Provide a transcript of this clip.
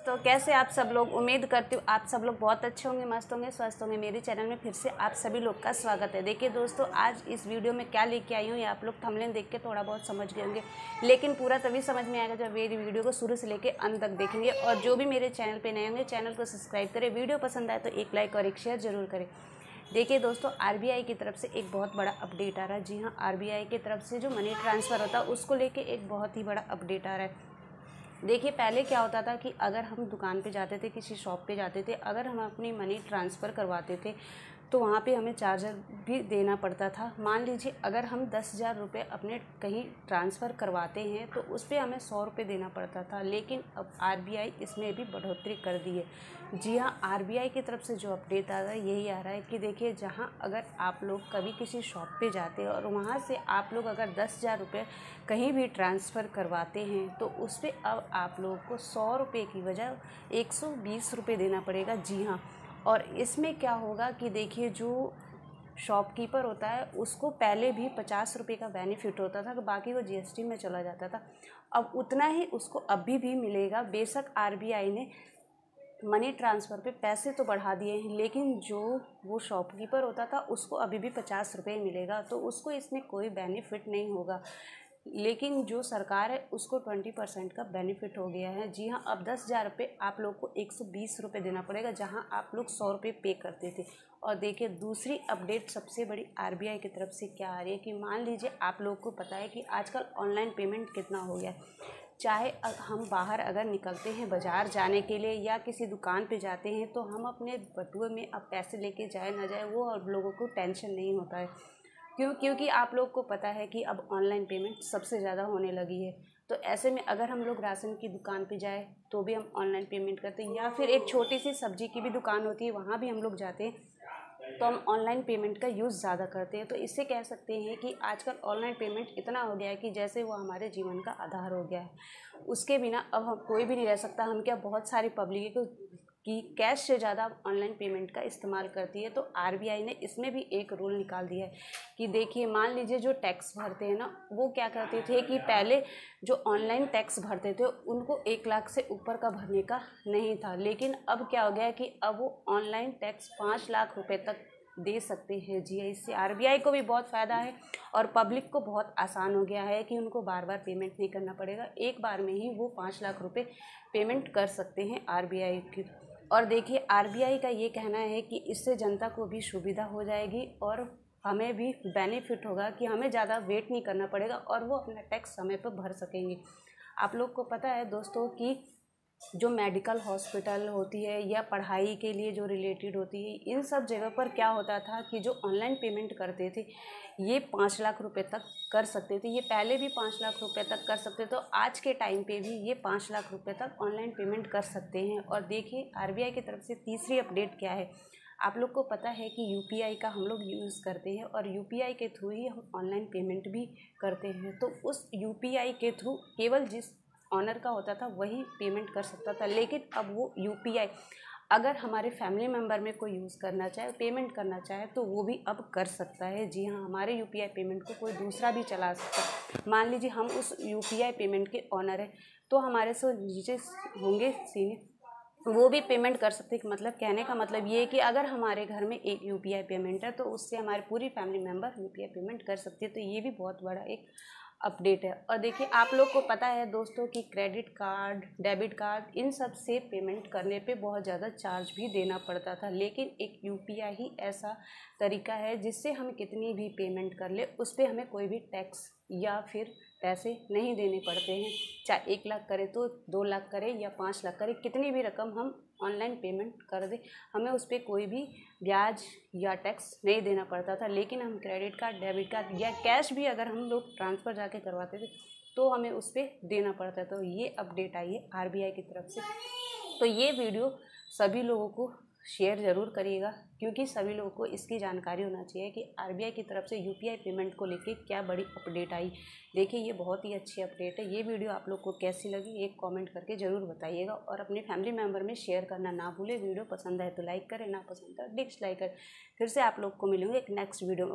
तो कैसे आप सब लोग, उम्मीद करती हूँ आप सब लोग बहुत अच्छे होंगे, मस्त होंगे, स्वस्थ होंगे। मेरे चैनल में फिर से आप सभी लोग का स्वागत है। देखिए दोस्तों, आज इस वीडियो में क्या लेके आई हूँ ये आप लोग थंबनेल देख के थोड़ा बहुत समझ गए होंगे, लेकिन पूरा तभी समझ में आएगा जब मेरी वीडियो को शुरू से लेकर अंत तक देखेंगे। और जो भी मेरे चैनल पर नए होंगे चैनल को सब्सक्राइब करें, वीडियो पसंद आए तो एक लाइक और एक शेयर जरूर करें। देखिए दोस्तों, आरबीआई की तरफ से एक बहुत बड़ा अपडेट आ रहा है। जी हाँ, आरबीआई की तरफ से जो मनी ट्रांसफ़र होता है उसको लेके एक बहुत ही बड़ा अपडेट आ रहा है। देखिए पहले क्या होता था कि अगर हम दुकान पे जाते थे, किसी शॉप पे जाते थे, अगर हम अपनी मनी ट्रांसफ़र करवाते थे तो वहाँ पे हमें चार्जर भी देना पड़ता था। मान लीजिए अगर हम 10,000 रुपये अपने कहीं ट्रांसफ़र करवाते हैं तो उस पर हमें 100 रुपये देना पड़ता था, लेकिन अब आरबीआई इसमें भी बढ़ोतरी कर दी है। जी हाँ, आरबीआई की तरफ से जो अपडेट आ रहा है यही आ रहा है कि देखिए, जहाँ अगर आप लोग कभी किसी शॉप पे जाते हैं और वहाँ से आप लोग अगर 10,000 रुपये कहीं भी ट्रांसफ़र करवाते हैं तो उस पर अब आप लोगों को 100 रुपये की बजाय 120 रुपये देना पड़ेगा। जी हाँ, और इसमें क्या होगा कि देखिए, जो शॉपकीपर होता है उसको पहले भी 50 रुपये का बेनिफिट होता था, बाकी वो जीएसटी में चला जाता था। अब उतना ही उसको अभी भी मिलेगा। बेशक आरबीआई ने मनी ट्रांसफ़र पे पैसे तो बढ़ा दिए हैं, लेकिन जो वो शॉपकीपर होता था उसको अभी भी 50 रुपये मिलेगा, तो उसको इसमें कोई बेनिफिट नहीं होगा। लेकिन जो सरकार है उसको 20% का बेनिफिट हो गया है। जी हाँ, अब 10,000 रुपये आप लोग को 120 रुपये देना पड़ेगा, जहाँ आप लोग 100 रुपये पे करते थे। और देखिए, दूसरी अपडेट सबसे बड़ी आरबीआई की तरफ से क्या आ रही है कि मान लीजिए आप लोग को पता है कि आजकल ऑनलाइन पेमेंट कितना हो गया है। चाहे हम बाहर अगर निकलते हैं बाज़ार जाने के लिए या किसी दुकान पे जाते हैं तो हम अपने बटुए में अब पैसे लेके जाए ना जाए वो अब लोगों को टेंशन नहीं होता है। क्योंकि आप लोग को पता है कि अब ऑनलाइन पेमेंट सबसे ज़्यादा होने लगी है। तो ऐसे में अगर हम लोग राशन की दुकान पे जाए तो भी हम ऑनलाइन पेमेंट करते हैं, या फिर एक छोटी सी सब्जी की भी दुकान होती है वहाँ भी हम लोग जाते हैं तो हम ऑनलाइन पेमेंट का यूज़ ज़्यादा करते हैं। तो इससे कह सकते हैं कि आजकल ऑनलाइन पेमेंट इतना हो गया है कि जैसे वो हमारे जीवन का आधार हो गया है। उसके बिना अब हम कोई भी नहीं रह सकता। हम क्या, बहुत सारी पब्लिक को कि कैश से ज़्यादा ऑनलाइन पेमेंट का इस्तेमाल करती है। तो आरबीआई ने इसमें भी एक रूल निकाल दिया है कि देखिए, मान लीजिए जो टैक्स भरते हैं ना, वो क्या करते थे कि पहले जो ऑनलाइन टैक्स भरते थे उनको 1 लाख से ऊपर का भरने का नहीं था, लेकिन अब क्या हो गया कि अब वो ऑनलाइन टैक्स 5 लाख रुपए तक दे सकते हैं। जी, इससे आरबीआई को भी बहुत फ़ायदा है और पब्लिक को बहुत आसान हो गया है कि उनको बार बार पेमेंट नहीं करना पड़ेगा। एक बार में ही वो 5 लाख रुपए पेमेंट कर सकते हैं आरबीआई की। और देखिए, आरबीआई का ये कहना है कि इससे जनता को भी सुविधा हो जाएगी और हमें भी बेनिफिट होगा कि हमें ज़्यादा वेट नहीं करना पड़ेगा और वो अपना टैक्स समय पर भर सकेंगे। आप लोग को पता है दोस्तों कि जो मेडिकल हॉस्पिटल होती है या पढ़ाई के लिए जो रिलेटेड होती है, इन सब जगह पर क्या होता था कि जो ऑनलाइन पेमेंट करते थे ये 5 लाख रुपए तक कर सकते थे। ये पहले भी 5 लाख रुपए तक कर सकते थे, तो आज के टाइम पे भी ये 5 लाख रुपए तक ऑनलाइन पेमेंट कर सकते हैं। और देखिए, आरबीआई की तरफ से तीसरी अपडेट क्या है। आप लोग को पता है कि यूपीआई का हम लोग यूज़ करते हैं और यूपीआई के थ्रू ही हम ऑनलाइन पेमेंट भी करते हैं। तो उस यूपीआई के थ्रू केवल जिस ऑनर का होता था वही पेमेंट कर सकता था, लेकिन अब वो यूपीआई अगर हमारे फैमिली मेम्बर में कोई यूज़ करना चाहे, पेमेंट करना चाहे, तो वो भी अब कर सकता है। जी हाँ, हमारे यूपीआई पेमेंट को कोई दूसरा भी चला सकता है। मान लीजिए हम उस यूपीआई पेमेंट के ऑनर हैं तो हमारे से नीचे होंगे सीनियर, वो भी पेमेंट कर सकते हैं। मतलब कहने का मतलब ये है कि अगर हमारे घर में एक यूपीआई पेमेंट है तो उससे हमारी पूरी फैमिली मेम्बर यूपीआई पेमेंट कर सकती है। तो ये भी बहुत बड़ा एक अपडेट है। और देखिए, आप लोग को पता है दोस्तों कि क्रेडिट कार्ड, डेबिट कार्ड, इन सब से पेमेंट करने पे बहुत ज़्यादा चार्ज भी देना पड़ता था, लेकिन एक यूपीआई ही ऐसा तरीका है जिससे हम कितनी भी पेमेंट कर ले उस पर हमें कोई भी टैक्स या फिर पैसे नहीं देने पड़ते हैं। चाहे 1 लाख करे तो 2 लाख करे या 5 लाख करे, कितनी भी रकम हम ऑनलाइन पेमेंट कर दें, हमें उस पर कोई भी ब्याज या टैक्स नहीं देना पड़ता था। लेकिन हम क्रेडिट कार्ड, डेबिट कार्ड या कैश भी अगर हम लोग ट्रांसफ़र जाके करवाते थे तो हमें उस पर देना पड़ता है। तो ये अपडेट आई है आरबीआई की तरफ से। तो ये वीडियो सभी लोगों को शेयर ज़रूर करिएगा, क्योंकि सभी लोगों को इसकी जानकारी होना चाहिए कि आरबीआई की तरफ से यूपीआई पेमेंट को लेके क्या बड़ी अपडेट आई। देखिए, ये बहुत ही अच्छी अपडेट है। ये वीडियो आप लोग को कैसी लगी एक कमेंट करके ज़रूर बताइएगा और अपने फैमिली मेम्बर में शेयर करना ना भूलें। वीडियो पसंद आए तो लाइक करें, ना पसंद है डिसलाइक करें। फिर से आप लोग को मिलूँगी एक नेक्स्ट वीडियो में।